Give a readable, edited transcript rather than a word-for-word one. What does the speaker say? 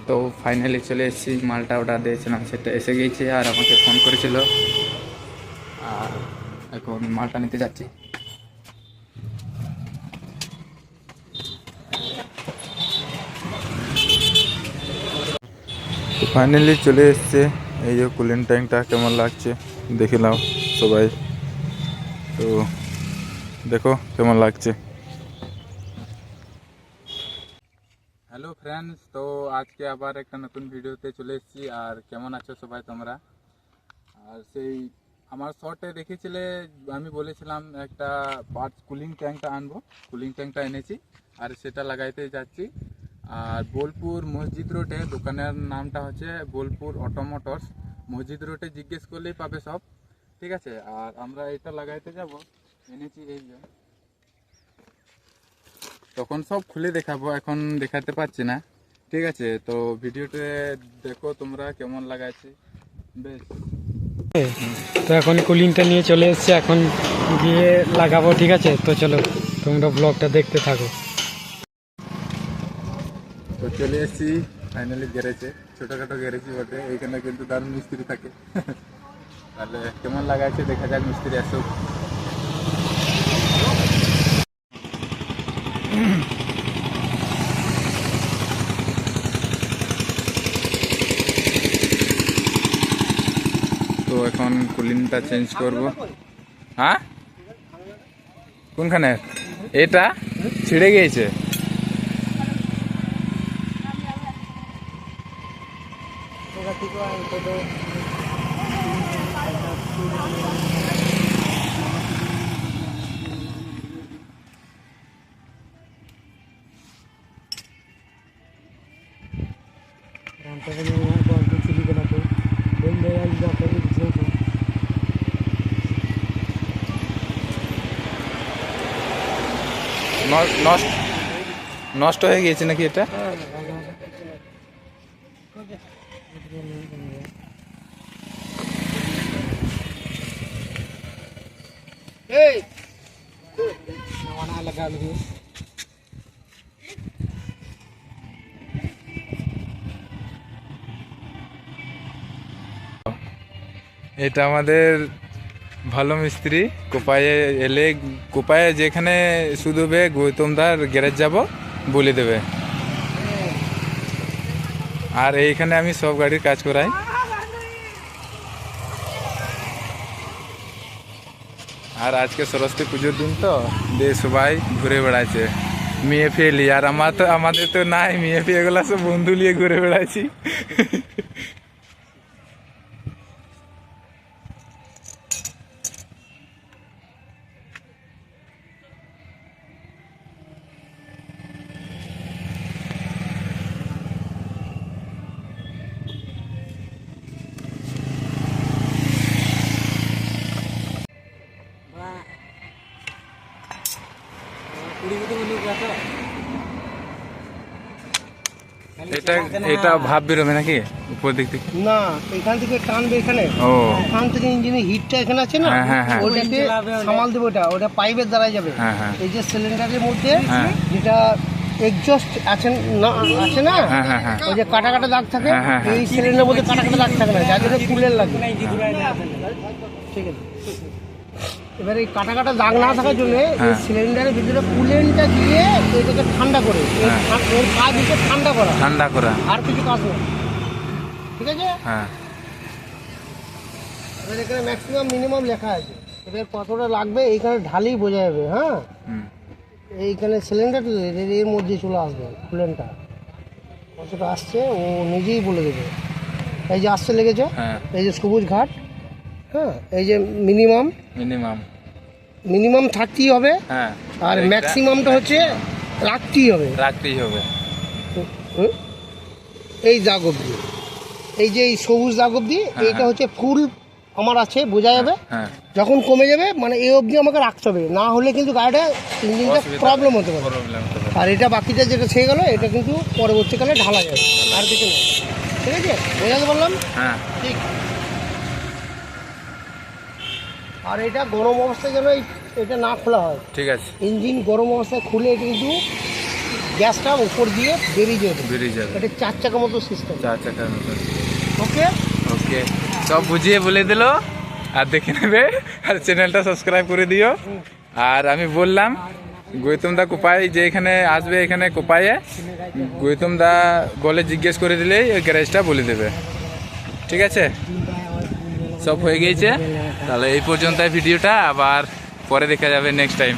তো ফাইনালি চলে এসেছি, মালটা অর্ডার দিয়েছিলাম সেটা এসে গিয়েছে আর আমাকে ফোন করেছিল আর এখন মালটা নিতে যাচ্ছি। ফাইনালি চলে এসছে। এই যে কুলিং ট্যাঙ্কটা কেমন লাগছে দেখে নাও সবাই, তো দেখো কেমন লাগছে। হ্যালো ফ্রেন্ডস, তো আজকে আবার একটা নতুন ভিডিওতে চলে এসেছি। আর কেমন আছো সবাই তোমরা? আর সেই আমার শর্টে দেখেছিলে, আমি বলেছিলাম একটা পার্টস কুলিং ট্যাঙ্কটা আনবো, কুলিং ট্যাঙ্কটা এনেছি আর সেটা লাগাইতে যাচ্ছি। আর বোলপুর মসজিদ রোডে, দোকানের নামটা হচ্ছে বোলপুর অটো মোটরস। মসজিদ রোডে জিজ্ঞেস করলেই পাবে সব, ঠিক আছে। আর আমরা এটা লাগাইতে যাব, এনেছি এই যে, তখন সব খুলে দেখাবো, এখন দেখাতে পারছি না, ঠিক আছে। তো ভিডিওতে দেখো তোমরা কেমন লাগাইছে বেশ। তো এখন কুলিংটা নিয়ে চলে এসেছে, এখন গিয়ে লাগাবো, ঠিক আছে। তো চলো তোমরা ব্লগটা দেখতে থাকো। তো চলে এসেছি ফাইনালি গ্যারেজে, ছোটোখাটো গ্যারেজই বটে, এইখানে কিন্তু দারুণ মিস্ত্রি থাকে। তাহলে কেমন লাগাইছে দেখা যাক, মিস্ত্রি আসুক। তো এখন কুলিংটা চেঞ্জ করব। হ্যাঁ কোনখানে? এটা ছিঁড়ে গিয়েছে। নষ্ট নষ্ট হয়ে গিয়েছে নাকি এটা? এটা আমাদের ভালো মিস্ত্রি, কোপায়ে এলে, কোপায়ে যেখানে শুধুবে গৌতমদার গ্যারেজ যাব বলে দেবে। আর এইখানে আমি সব গাড়ির কাজ করাই। আর আজকে সরস্বতী পুজোর দিন তো দিয়ে সবাই ঘুরে বেড়াচ্ছে মেয়ে ফেলি। আর আমাদের তো নাই মেয়ে ফিয়ে, এগুলা সব বন্ধু নিয়ে ঘুরে বেড়াচ্ছি। এটা এটা ভাব বেরোবে নাকি উপর দিক থেকে? না, এখান থেকে টানবে, এখানে ও এখান থেকে ইঞ্জিনের হিটটা এখানে আছে না, হ্যাঁ, হ্যাঁ। ওটাকে সামাল দেবে, ওটা পাইপের দ্বারাই যাবে। হ্যাঁ, হ্যাঁ। এই যে সিলিন্ডারের মধ্যে হ্যাঁ। যেটা এক্সজস্ট আছে না, হ্যাঁ, হ্যাঁ, হ্যাঁ। ওই যে কাটা কাটা দাগ থাকে, হ্যাঁ, হ্যাঁ, হ্যাঁ। এই সিলিন্ডারের মধ্যে কাটা কাটা দাগ থাকে না, যার জন্য কুলের লাগে, ঠিক আছে। এবার এই কাটা কাটা দাগ না থাকার জন্য এই হ্যাঁ। সিলিন্ডারের ভিতরে কুলেনটা দিয়ে এটাকে ঠান্ডা করে, হ্যাঁ। ওর কাজ হচ্ছে ঠান্ডা করা, ঠান্ডা করা। আর কিছু কাজ নেই, ঠিক আছে। হ্যাঁ, এবার এখানে ম্যাক্সিমাম মিনিমাম লেখা আছে, এবার কতটা লাগবে এইখানে ঢালেই বোঝা যাবে। হ্যাঁ, হুম। এইখানে সিলিন্ডার এর মধ্যে চলে আসবে, কুলেনটা কতটা আসছে ও নিজেই বলে দেবে। এই যে আসছে লেগেছে, হ্যাঁ। এই যে সবুজ ঘাট, হ্যাঁ, এই যে মিনিমাম মিনিমাম থাকতেই হবে, হ্যাঁ। আর এইটা ম্যাক্সিমামটা হচ্ছে রাখতেই হবে। রাখতেই হবে। হুম? এই দাগ অবধি, এই যে এই সবুজ দাগ অবধি, হ্যাঁ, এইটা হচ্ছে ফুল আমার আছে, বোঝা যাবে। হ্যাঁ, যখন কমে যাবে মানে এই অবধি আমাকে রাখতে হবে, না হলে কিন্তু গাড়িটা ইঞ্জিনটা প্রবলেম হতে পারে। আর এটা বাকিটা যেটা ছেয়ে গেলো, এটা কিন্তু পরবর্তীকালে ঢালা যাবে, আর কিছু নেই, ঠিক আছে, বোঝাতে পারলাম? হ্যাঁ। ঠিক। আর এটা গরম অবস্থায় যেন এটা না খোলা হয়, ঠিক আছে। ইঞ্জিন গরম অবস্থায় খুলে এটা কিন্তু গ্যাসটা উপর দিয়ে বেরিয়ে যাবে। বেরিয়ে যাবে। এটা 4 চাকা মতো সিস্টেম। 4 চাকার মতো। ওকে ওকে, সব বুঝিয়ে বলে দিল। আর দেখে নেবে, আর চ্যানেলটা সাবস্ক্রাইব করে দিও। আর আমি বললাম গৌতম দা কোপাই যে এখানে আসবে, এখানে কোপাইয়ে গৌতম দা বলে জিজ্ঞেস করে দিলেই ওই গ্যারেজটা বলে দেবে। ঠিক আছে, সব হয়ে গিয়েছে। তাহলে এই পর্যন্ত ভিডিওটা, আবার পরে দেখা যাবে নেক্সট টাইম।